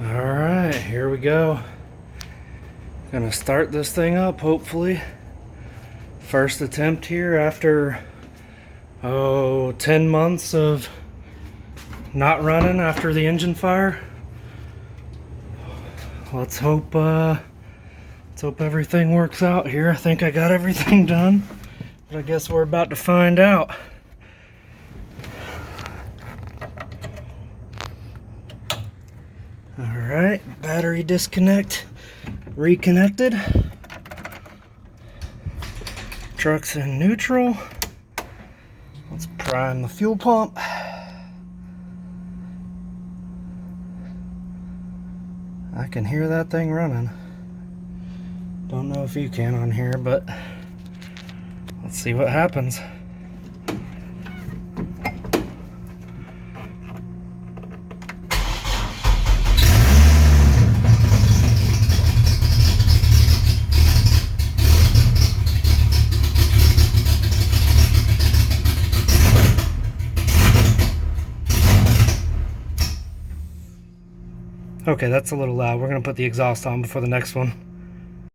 Alright, here we go. Gonna start this thing up, hopefully. First attempt here after 10 months of not running after the engine fire. Let's hope everything works out here. I think I got everything done, but I guess we're about to find out. Alright, battery disconnect reconnected. Truck's in neutral. Let's prime the fuel pump. I can hear that thing running. Don't know if you can on here, but let's see what happens. Okay, that's a little loud. We're gonna put the exhaust on before the next one.